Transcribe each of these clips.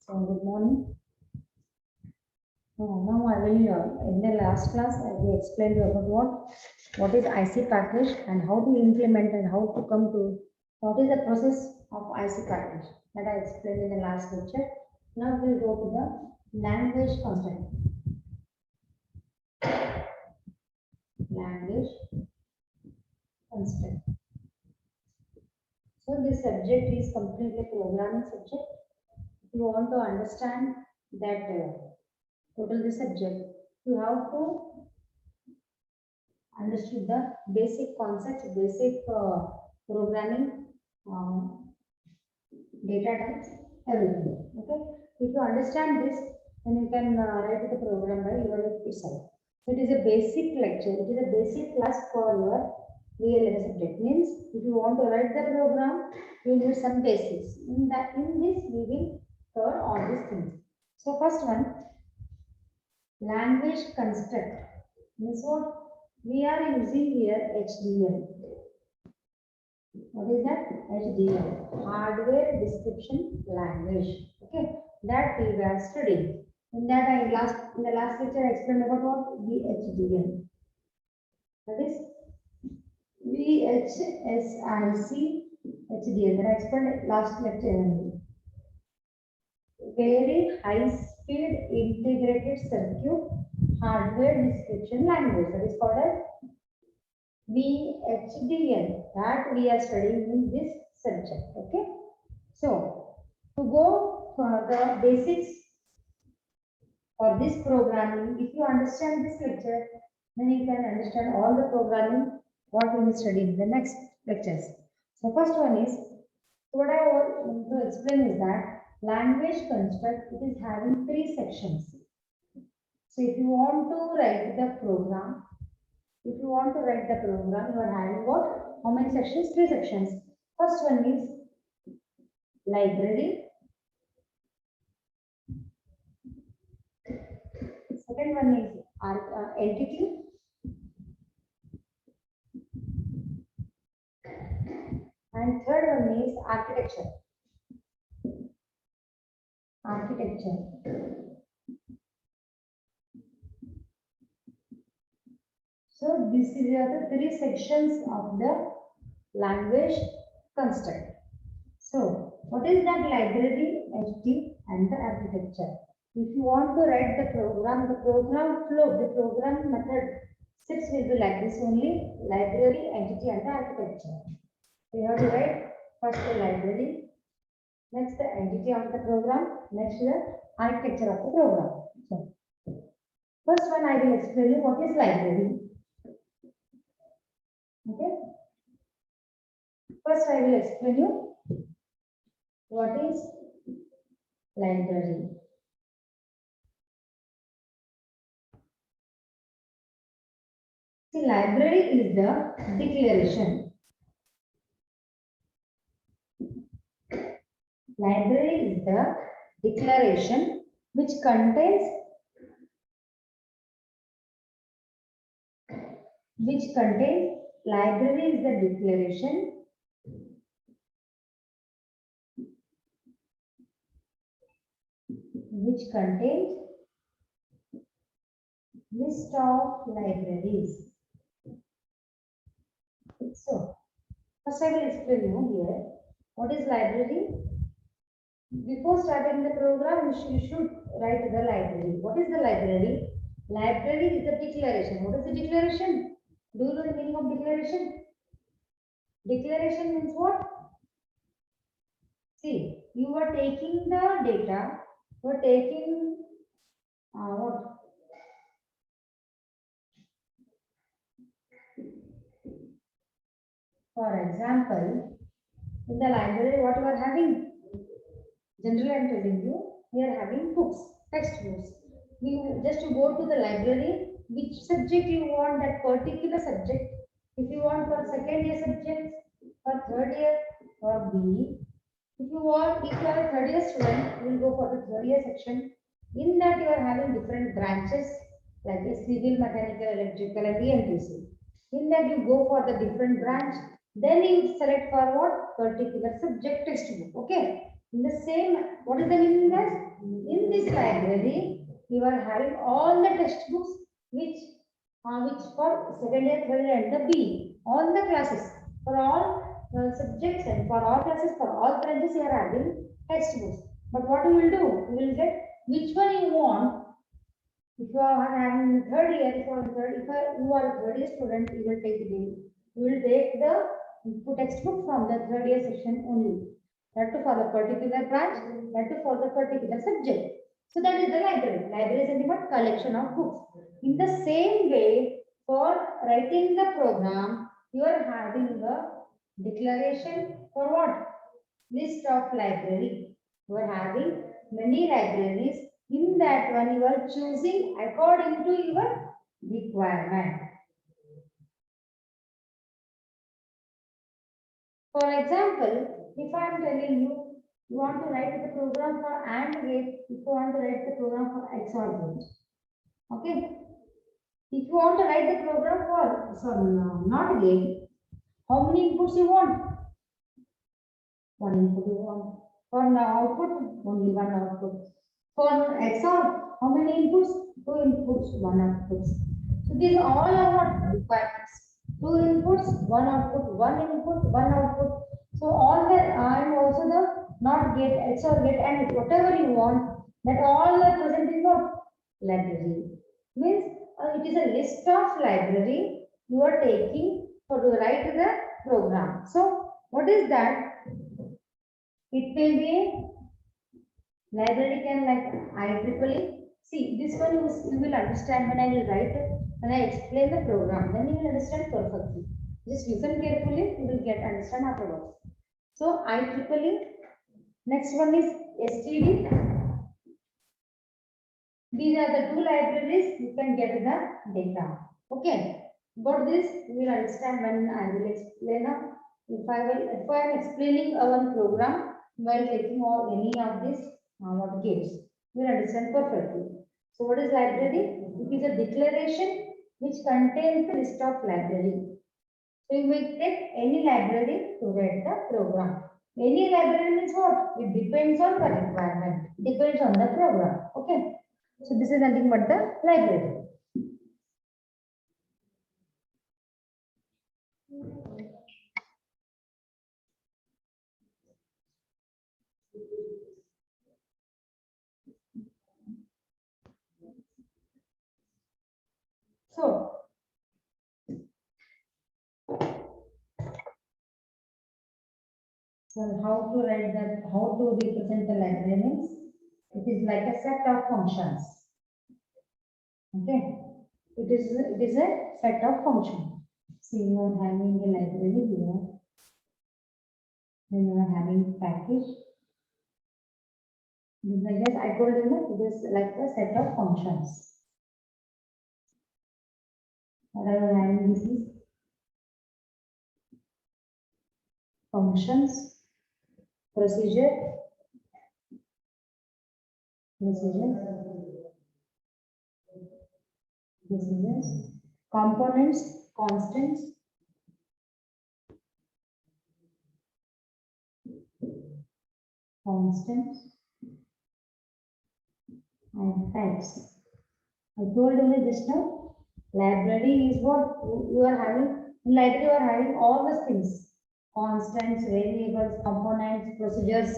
So good morning. Now I will, in the last class, I will explain you about what is IC package and how to implement and how to come to what is the process of IC package that I explained in the last lecture. Now we'll go to the language content. Language construct. So this subject is completely programming subject. If you want to understand that total the subject, you have to understood the basic concepts, basic programming, data types, everything. Okay. If you understand this, then you can write the program by yourself. So it is a basic lecture. It is a basic class for your real subject. Means if you want to write the program, you need some basics. In this we will cover all these things. So first one, language construct. Means what? We are using here HDL. What is that? HDL, Hardware Description Language. Okay, that we were studying. In that in the last lecture I explained about what VHDL. That is VHSIC HDL. That I explained last lecture. Very high speed integrated circuit hardware description language. That is called as VHDL, that we are studying in this subject. Okay, so to go for the basics for this programming, if you understand this lecture, then you can understand all the programming what we will study in the next lectures. So first one is, what I want to explain is that language construct, it is having 3 sections. So if you want to write the program, you are having what? How many sections? 3 sections. First one is library. Second one is entity. And third one is architecture. So this is the 3 sections of the language construct. So what is that library, entity, and the architecture? If you want to write the program flow, the program method steps will be like this only: library, entity, and the architecture. You have to write first the library, next the entity of the program, next the architecture of the program. So first one I will explain you what is library. Okay. First I will explain you what is library. See, library is the declaration. Library is the declaration which contains library is the declaration which contains list of libraries. So first I will explain you here what is library. Before starting the program, you should write the library. What is the library? Library is the declaration. What is the declaration? Do you know the meaning of declaration? Declaration means what? See, you are taking the data, you are taking what? For example, in the library, what you are having? Generally, I am telling you, we are having books, textbooks. You just go to the library, which subject you want, that particular subject. If you want for second year subject, for third year, or B. If you are a third year student, you will go for the third year section. In that, you are having different branches like a civil, mechanical, electrical, and EMTC. In that, you go for the different branch. Then you select for what particular subject textbook. Okay. In the same, what is the meaning that in this library you are having all the textbooks which for second year, third year, and the B, all the classes for all subjects and for all classes for all branches you are having textbooks. But what you will do? You will get which one you want. If you are having third year, if you are you are a third year student, you will take the you will take the textbook from the third year section only. That to for the particular branch, that to for the particular subject. So that is the library. Library is nothing but collection of books. In the same way, for writing the program, you are having a declaration for what? List of library. You are having many libraries. In that one, you are choosing according to your requirement. For example, if I am telling you, you want to write the program for AND gate, if you want to write the program for XOR gate. Okay. If you want to write the program for NOT gate, how many inputs you want? One input you want. For output, only one output. For XOR, how many inputs? Two inputs, one output. So these all are what requirements. Two inputs, one output, one input, one output. So all that and also the NOT gate, XOR gate, and whatever you want, that all are present in what? Library. Means it is a list of library you are taking for to write the program. So what is that? It will be library can like IEEE. See, this one you will understand when I will write, when I explain the program, then you will understand perfectly. Just listen carefully, you will get understand afterwards. So IEEE. Next one is STD. These are the two libraries you can get the data. Okay. About this, you will understand when I will explain. If I am explaining our program while taking all any of these what gates, you will understand perfectly. So what is library? It is a declaration which contains the list of library. So you may take any library to write the program. Any library means what? It depends on the requirement. Depends on the program. Okay. So this is nothing but the library. So how to write that, how to represent the library means it is like a set of functions. Okay. It is a set of functions. So you are having a library here. Then you are having package. Yes, I told you that it is like a set of functions. What I am having this is functions, procedure, components, constants, and types. I told you just now, library is what you are having. In library, you are having all the things: constants, variables, components, procedures.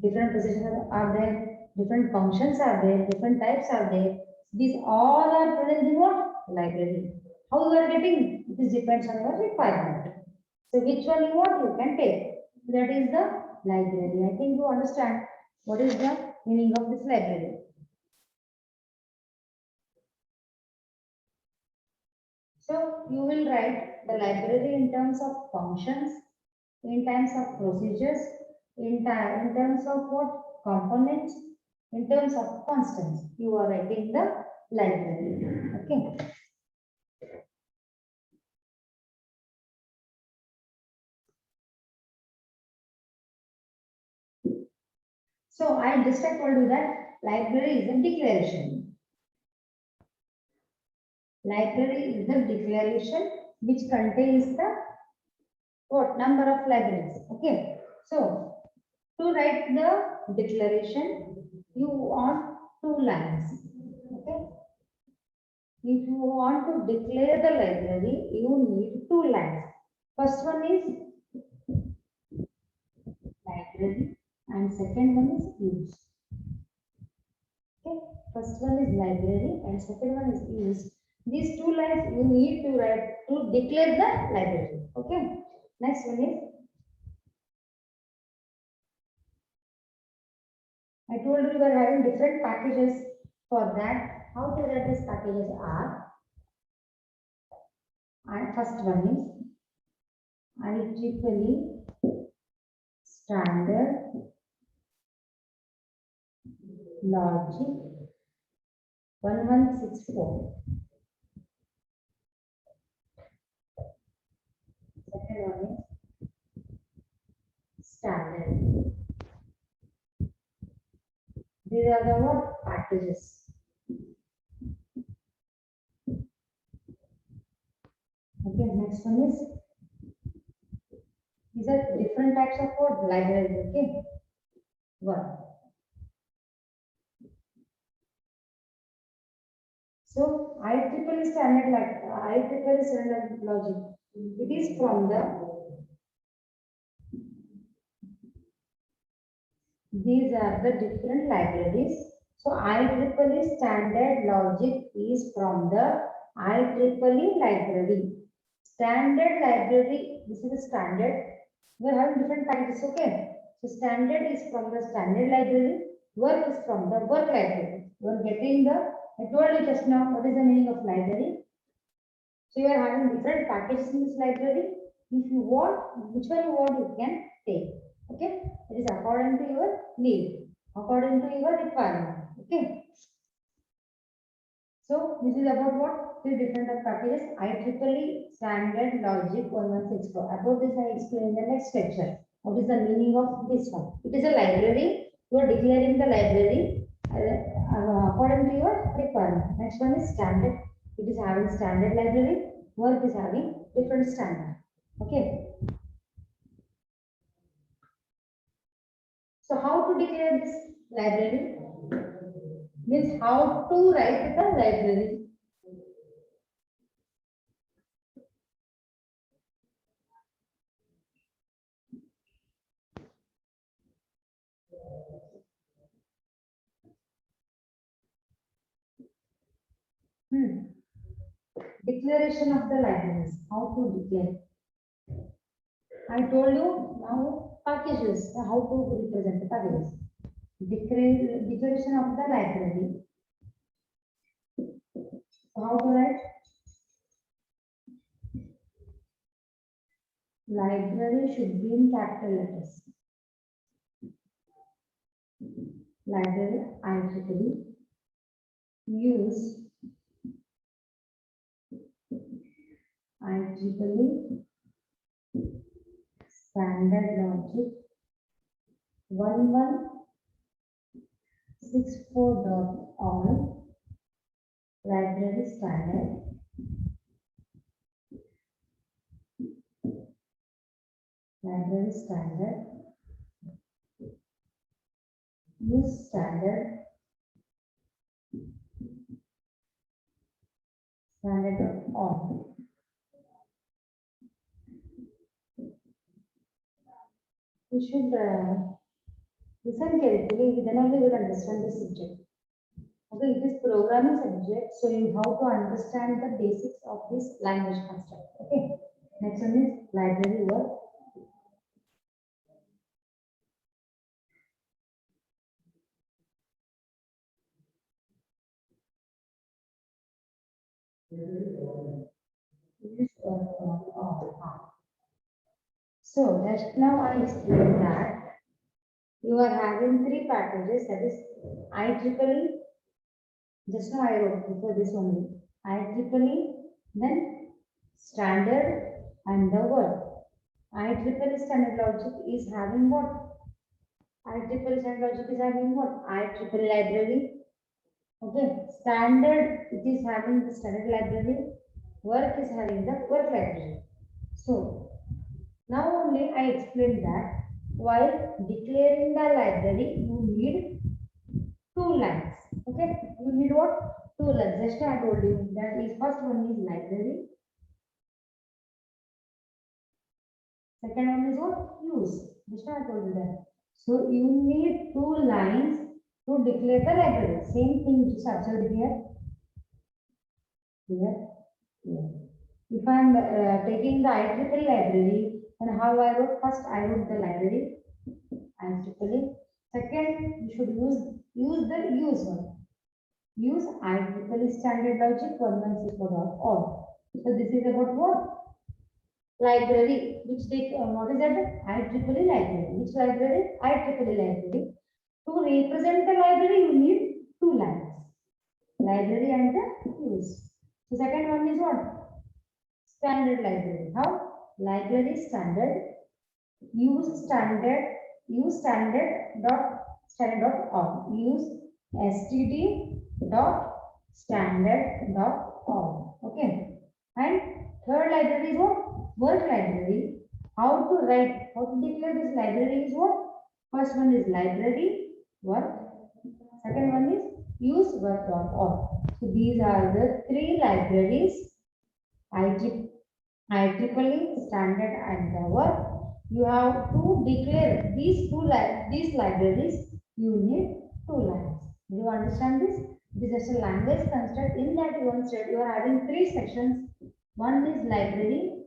Different procedures are there. Different functions are there. Different types are there. These all are present in what? Library. How you are getting? It depends on your requirement. So which one you want, you can take. That is the library. I think you understand what is the meaning of this library. So you will write the library in terms of functions, in terms of procedures, in terms of what components, in terms of constants. You are writing the library. Okay. So I just told you that library is a declaration. Library is the declaration which contains the what number of libraries. Okay. So to write the declaration, you want 2 lines. Okay. If you want to declare the library, you need 2 lines. First one is library and second one is use. Okay. First one is library and second one is use. These 2 lines you need to write to declare the library. Okay. Next one is, I told you we are having different packages. For that, how to write these packages are, and first one is IEEE Standard Logic 1164. Second one is standard. These are the what packages. Okay, next one is, these are different types of what libraries. Okay, one. So IEEE standard IEEE standard logic. It is from the, these are the different libraries. So IEEE standard logic is from the IEEE library. Standard library, this is the standard. We are having different packages, okay? So standard is from the standard library, work is from the work library. You are getting the, I told you just now what is the meaning of library. So you are having different packages in this library. If you want, which one you want, you can take. Okay, it is according to your need, according to your requirement. Okay. So this is about what? 3 different of packages. IEEE Standard Logic 1164. About this I explain in the next lecture. What is the meaning of this one? It is a library. You are declaring the library according to your requirement. Next one is standard. It is having standard library. Work is having different standard. Okay. So how to declare this library? Means how to write the library. Declaration of the libraries. How to declare? I told you now packages. How to represent the packages. Declaration of the library. How to write? Library should be in capital letters. Library IEEE use IEEE Standard Logic 1164.all library standard use standard of all. You should listen carefully, then only you will understand the subject. Okay, it is programming subject, so you have to understand the basics of this language construct. Okay, next one is library work. So just now I explained that you are having 3 packages, that is IEEE. Just now I wrote before this only. IEEE, then standard and the word. IEEE standard logic is having what? IEEE standard logic is having what? IEEE library. Okay, standard, it is having the standard library. Work is having the work library. So now only I explained that while declaring the library, you need two lines. Okay, you need what? Two lines. Just I told you that is first one is library. Second one is what? Use. Just I told you that. So you need two lines to declare the library. Same thing which is observed here. Here. Here. If I am taking the IEEE library, then how I wrote? First, I wrote the library. IEEE. Second, you should use the use one. Use IEEE standard logic 1164.org. So this is about what? Library. Which they what is that? IEEE library. Which library? IEEE library. To represent the library, you need two lines. Library and the use. So second one is what? Standard library. How? Library standard. Use standard. Use standard dot org. Use std dot standard dot org. Okay. And third library is what? Work library. How to write? How to declare this library is what? First one is library work. Second one is use work.org. So these are the three libraries. IEEE standard and the work. You have to declare these libraries. You need two lines. Do you understand this? This is a language construct. In that one set, you are having three sections. One is library.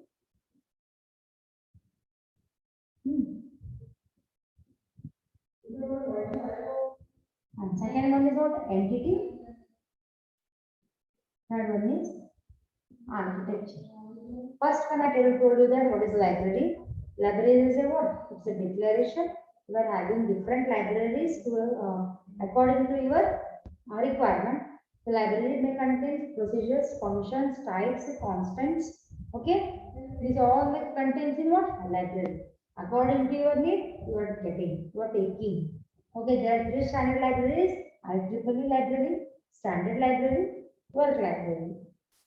And second one is what? Entity. Third one is architecture. First one I told you that what is library. Library is a what? It's a declaration. You are having different libraries to, according to your requirement. The library may contain procedures, functions, types, constants. Okay, these all contains in what? Library. According to your need, you are getting, you are taking. Okay, there are three standard libraries: IEEE library, standard library, work library.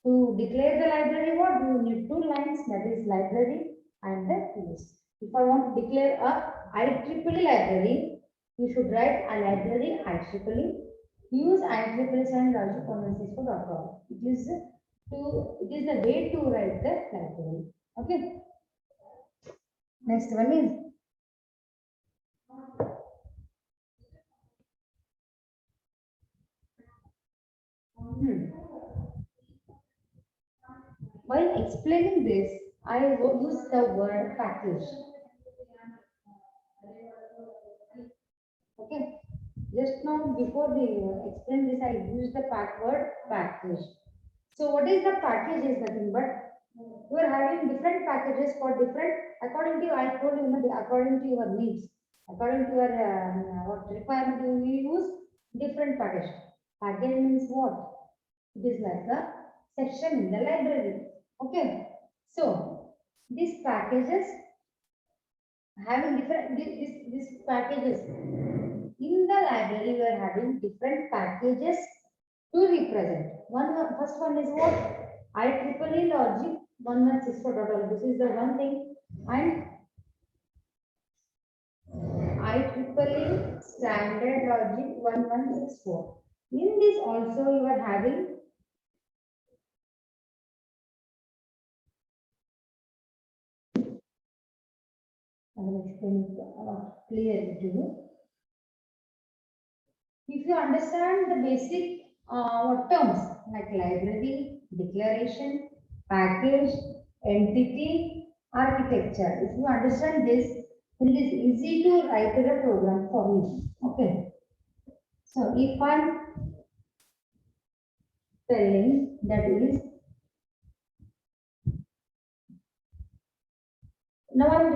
To declare the library, what you need two lines, that is library and the use. If I want to declare a IEEE library, you should write a library IEEE. Use IEEE and logic 1164.org. It is the way to write the library. Okay. Next one is while explaining this, I will use the word package. Okay. Just now, before the explain this, I used the word package. So, what is the package? Is nothing but you are having different packages for different according to I told you, according to your needs, according to your what requirement you will use different package. Package means what? It is like a section in the library. Okay. So these packages having different these packages in the library. We are having different packages to represent. First one is what? IEEE logic 1164.org. This is the one thing. And IEEE standard logic 1164. In this also you are having I will explain it clearly to you. If you understand the basic terms like library, declaration, package, entity, architecture, if you understand this, then it is easy to write a program for me. Okay. So if I'm telling that is now I'm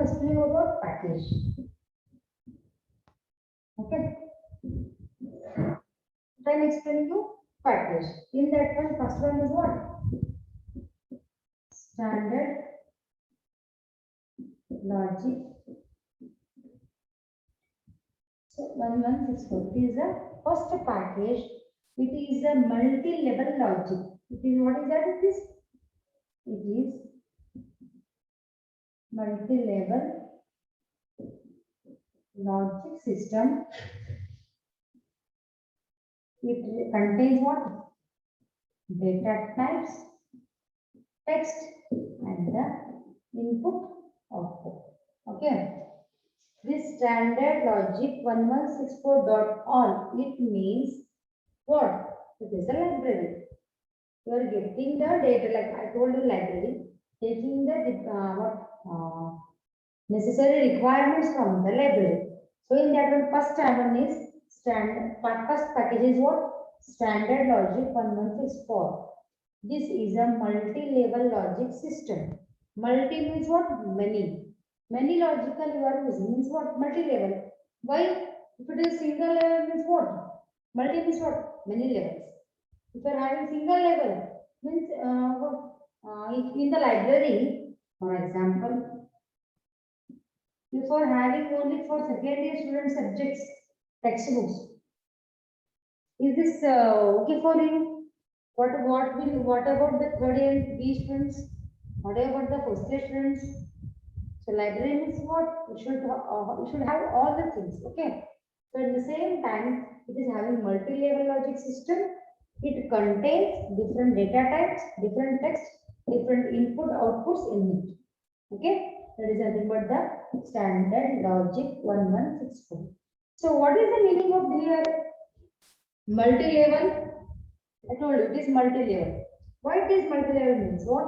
explaining about package. Okay. Then explaining you package. In that one, first one is what? Standard logic. So 1164. It is the first package. It is a multi-level logic. It is what is that? It is multi-level logic system. It contains what? Data types, text, and the input output. Okay. This standard logic 1164.all, it means what? It is a library. You are getting the data, like I told you, library, taking the necessary requirements from the library. So in that one, first one is standard. First package is what? Standard logic 1164. This is a multi-level logic system. Multi means what? Many. Many logical you are using means what? Multi-level. Why? If it is single level means what? Multi means what? Many levels. If you are having single level means what? If in the library, for example, if you are having only for second year student subjects textbooks, is this okay for you? What about the third year B students? What about the first year students? So library means what? You should have all the things. Okay. So at the same time, it is having multi-level logic system. It contains different data types, different text, different input outputs in it. Okay. That is nothing but the standard logic 1164. So what is the meaning of here? Multi-level. I told you it is multi-level. Why it is multi-level means what?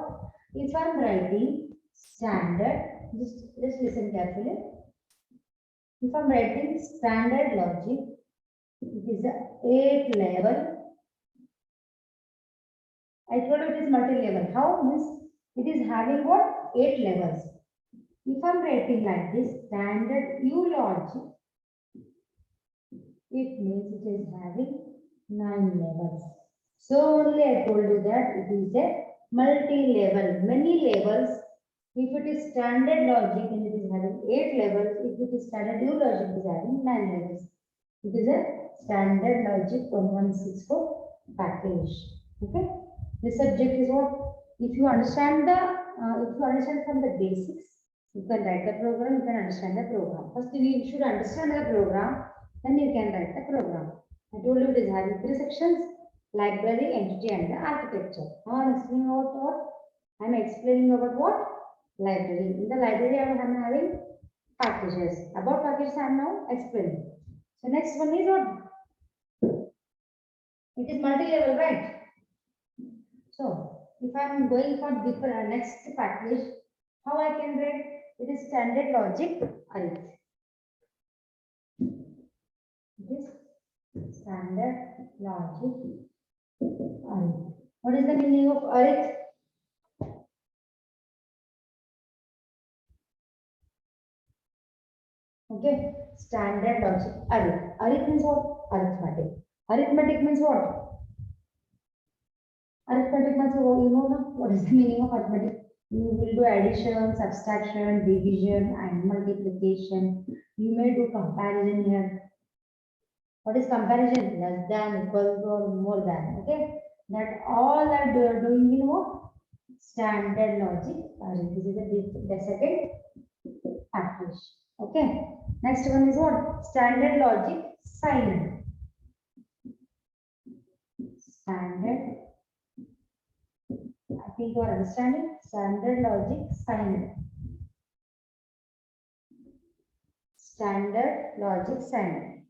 If I am writing standard, just listen carefully. If I am writing standard logic, it is a 8 level. I told you it is multi-level. How? Means it is having what? 8 levels. If I am writing like this, standard U logic, it means it is having 9 levels. So only I told you that it is a multi-level, many levels. If it is standard logic and it is having 8 levels, if it is standard U logic, it is having 9 levels. It is a standard logic 1164 package. Okay. This subject is what? If you understand from the basics, you can write the program, you can understand the program. First, you should understand the program, then you can write the program. I told you it is having 3 sections: library, entity, and the architecture. Now I'm explaining about what? I'm explaining about what? Library. In the library, I am having packages. About packages, I am now explaining. So next one is what? It is multi-level, right? So if I am going for different next package, how I can write? It is standard logic arith. This standard logic arith. What is the meaning of arith? Okay, standard logic arith. Arith means what? Arithmetic. Arithmetic means what? Arithmetic means you know now what is the meaning of arithmetic? You will do addition, subtraction, division, and multiplication. You may do comparison here. What is comparison? Less than, equal to, or more than. Okay, that all are doing in what? Standard logic. This is the second package. Okay. Next one is what? Standard logic sign. Standard. I think you are understanding. Standard logic sign. Standard logic sign.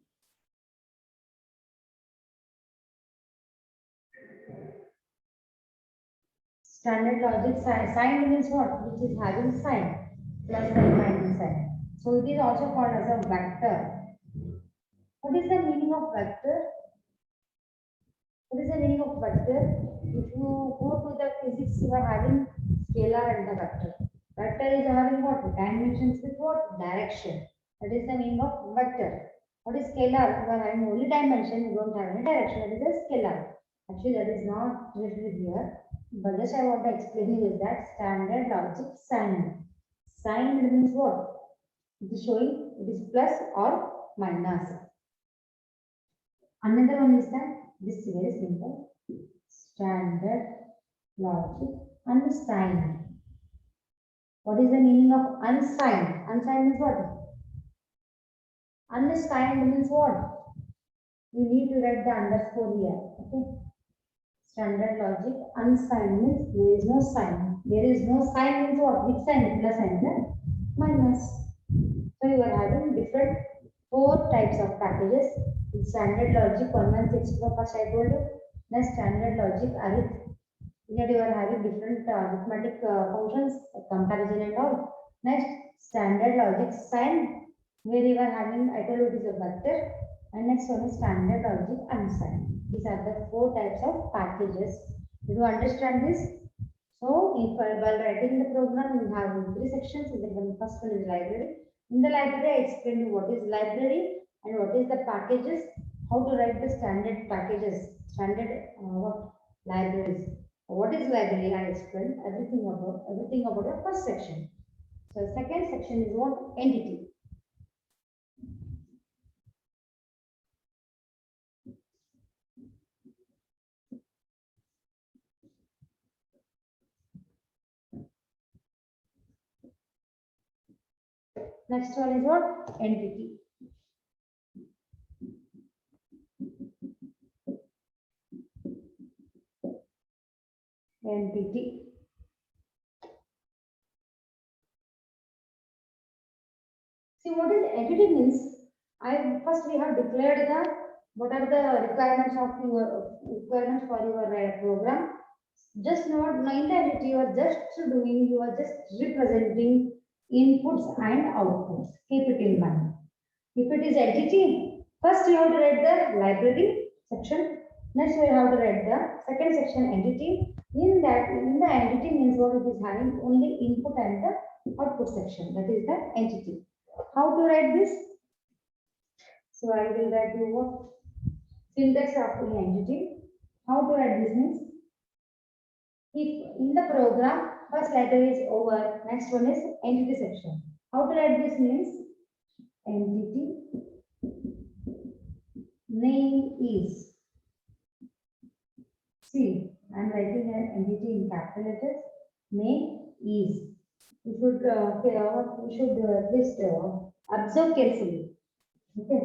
Standard logic sign means what? Which is having sign. Plus sign, minus sign. So it is also called as a vector. What is the meaning of vector? What is the meaning of vector? If you go to the physics, you are having scalar and the vector. Vector is having what? Dimensions with what? Direction. That is the meaning of vector. What is scalar? You are having only dimension, you don't have any direction. That is a scalar. Actually, that is not related here. But just I want to explain you is that standard logic sign. Sign means what? It is showing it is plus or minus. Another one is that this is very simple. Standard logic unsigned. What is the meaning of unsigned? Unsigned is what? Unsigned means what? You need to write the underscore here. Okay. Standard logic. Unsigned means there is no sign. There is no sign means what? Which sign? Plus and the minus. So you are having different four types of packages. In standard logic, 1164 first I told you. Then standard logic, arith. Here you are having different arithmetic functions, comparison and all. Next, standard logic sign, where you are having, I told you it is a vector. And next one is standard logic unsigned. These are the four types of packages. Do you understand this? So, if while writing the program, we have three sections. In the first one is library. In the library, I explained you what is library and what is the packages, how to write the standard packages, standard what libraries. What is library? I explained everything about the first section. So, second section is what? Entity. Next one is what? Entity. Entity. See what is entity means? First we have declared the what are the requirements of your requirements for your program. Just not in the entity you are just doing, you are just representing inputs and outputs. Keep it in mind. If it is entity, first you have to write the library section. Next you have to write the second section entity. In the entity means what it is having only input and the output section. That is the entity. How to write this? So I will write you what syntax of the entity. How to write this means if in the program first letter is over, next one is entity section. How to write this means entity name is. See, I am writing an entity in capital letters. Name is. You should at least observe carefully. Okay.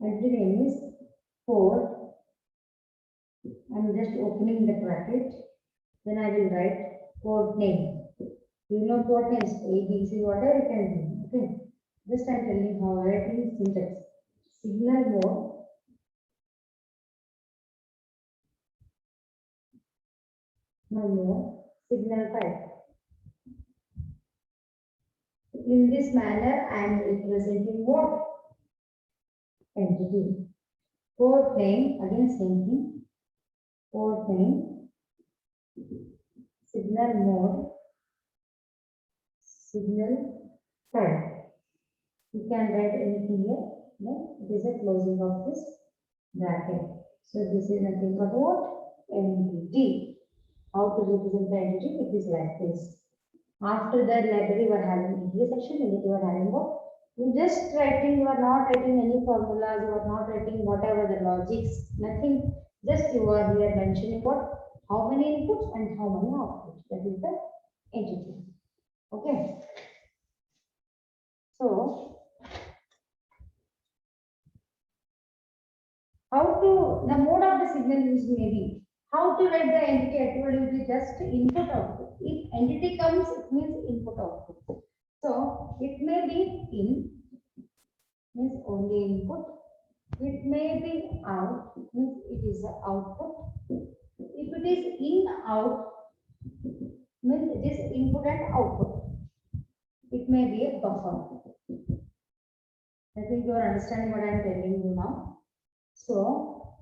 Entity name is port. I am just opening the bracket. Then I will write port name. You know port names A, B, C, whatever you can do. Okay. Just I am telling how writing syntax. Signal mode. No more. Signal type. In this manner, I am representing what? Entity. Port name, again same thing. Port name, signal mode, signal type. You can write anything here. No? It is a closing of this bracket. So this is nothing but what? Entity. How to represent the entity? It is like this. After that library we are having entity section, in it you are having what? You just writing, you are not writing any formulas, you are not writing whatever the logics, nothing. Just you are here mentioning what? How many inputs and how many outputs. That is the entity. Okay. So, how to, the mode of the signal is maybe, how to write the entity, I told you it is just input output. If entity comes, it means input output. So, it may be in, means only input. It may be out, means it is the output. If it is in out, means it is input and output. It may be a buffer. I think you are understanding what I am telling you now. So,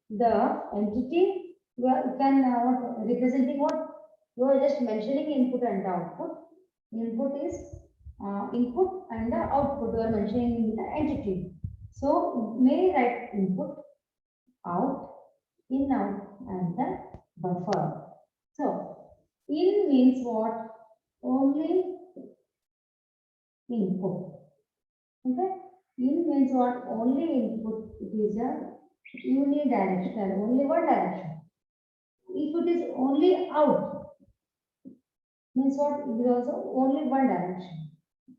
the entity you can representing what? You are just mentioning input and output. Input is input and the output you are mentioning in the entity. So, may write input, out, in, out, and the buffer. So, in means what? Only input. Okay? In means what? Only input. It is a unidirectional, only one direction. If it is only out, means what? It is also only one direction.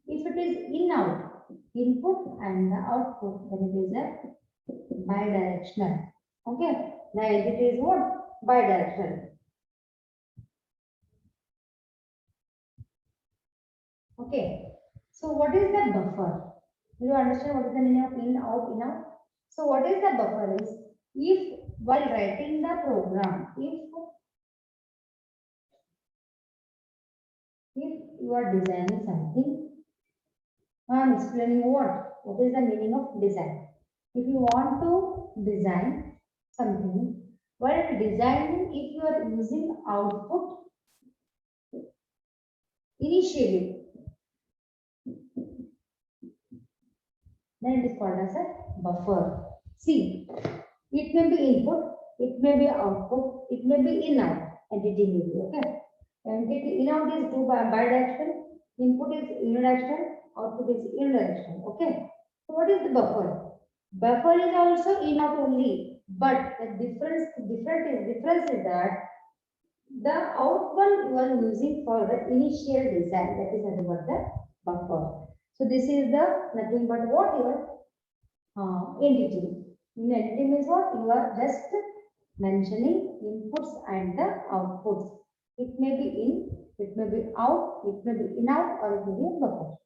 If it is in out, input and the output, then it is a bidirectional. Okay, the entity is what? Bidirectional. Okay, so what is the buffer? Do you understand what is the meaning of in, out, in, out? So what is the buffer is, if while writing the program, if you are designing something, I am explaining what is the meaning of design. If you want to design something, while designing, if you are using output initially, then it is called as a buffer. See, it may be input, it may be output, it may be in out entity may be, okay. Entity in out is do by bidirectional, input is unidirectional, output is unidirectional, okay. So what is the buffer? Buffer is also in out only, but the difference is that the out one you are using for the initial design, that is nothing but the buffer. So this is the nothing but what your entity. In entity means what? You are just mentioning inputs and the outputs. It may be in, it may be out, it may be in out, or it may be a buffer.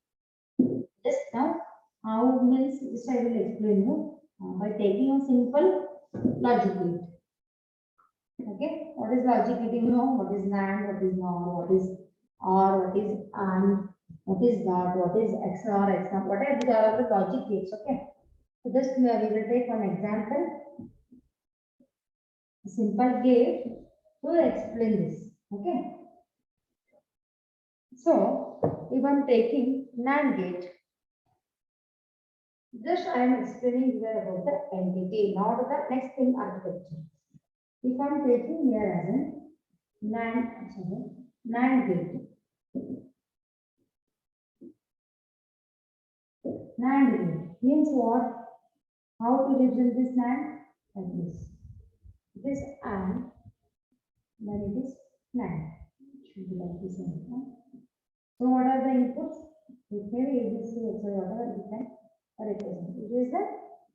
Just now, how means this I will explain you by taking a simple logic gate. Okay, what is logic gate? You know what is NAND, what is NOR, what is OR, what is AND, what is NOT, what is XOR, XNOR, whatever these are all the logic gates. Okay. So just we will take one example, a simple gate to explain this. Okay. So if I'm taking NAND gate, just I am explaining here about the entity, not the next thing architecture. If I'm taking here as a NAND gate. NAND gate means what? How to represent this NAND? Like this. This AND, then it is NAND. It should be like this. So what are the inputs? It may be ABC, so whatever you can represent. It is the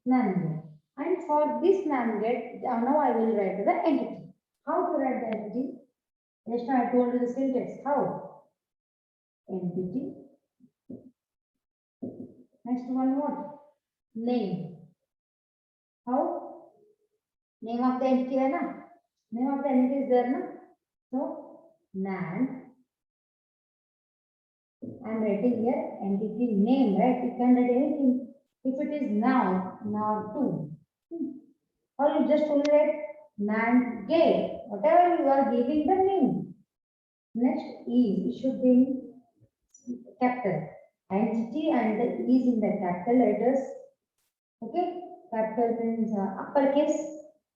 NAND gate. And for this NAND gate, now I will write the entity. How to write the entity? Just now I told you the syntax. How? Entity. Next one what? Name. How? Name of the entity है ना? Name of the entity is there ना? So NAND. I am writing here entity name, right? You can write anything. If it is now 2. Or you just only write NAND gate. Whatever you are giving the name. Next is, it should be in capital. Entity and the is in the capital letters. Okay? Capital means uppercase,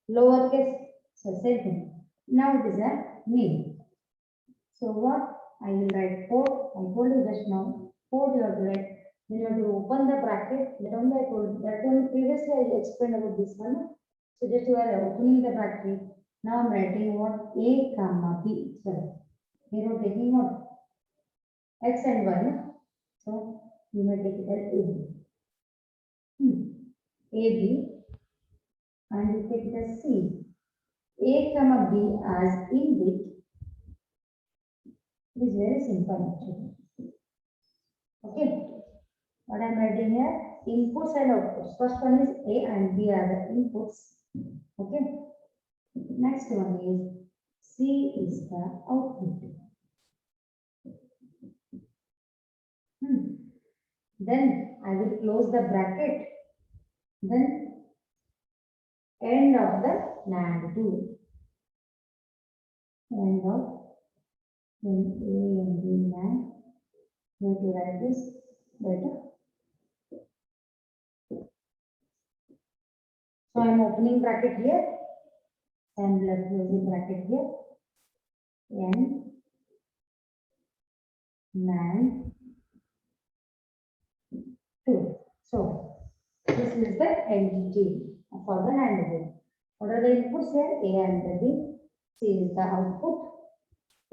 lowercase, so same thing. Now it is a name. So what? I will write code. I told you just now. Code you have to write. Then you have to open the bracket. That only I told you. That one previously I explained about this one. So just you are opening the bracket. Now I'm writing what? A comma B. So here I'm taking what? X and Y. So you may take it as AB. AB and you take it as C. A comma B as in bit. It is very simple actually. Okay. What I am writing here, inputs and outputs. First one is A and B are the inputs. Okay. Next one is C is the output. Then I will close the bracket. Then end of the NAND 2. End of then A and B NAND. We have to write this better. So I am opening bracket here and left closing bracket here. N NAND 2. So this is the entity for the NAND gate. What are the inputs here? A and the B. C is the output.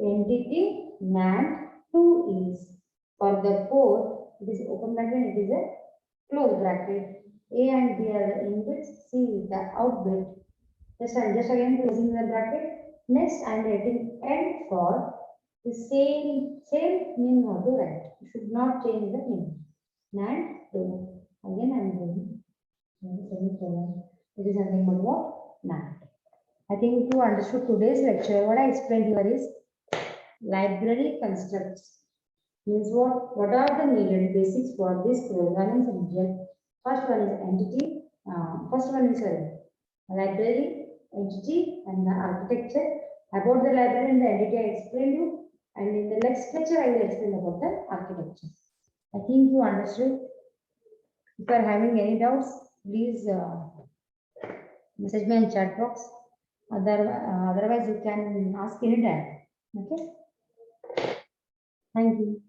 Entity NAND 2 is for the port. It is open bracket. It is a close bracket. A and B are the in bits, C is the out bit. Just again closing the bracket. Next, I am writing end for the same mean how to write. You should not change the meaning. NAND 2. Again, I am doing semicolon. It is nothing but what? NAND. I think you understood today's lecture. What I explained here is library constructs. Means what? What are the needed basics for this programming subject? First one is entity. First one is library, entity, and the architecture. About the library and the entity, I explained you. And in the next lecture, I will explain about the architecture. I think you understood. If you are having any doubts, please message me in chat box. Otherwise, you can ask anytime. Okay. Thank you.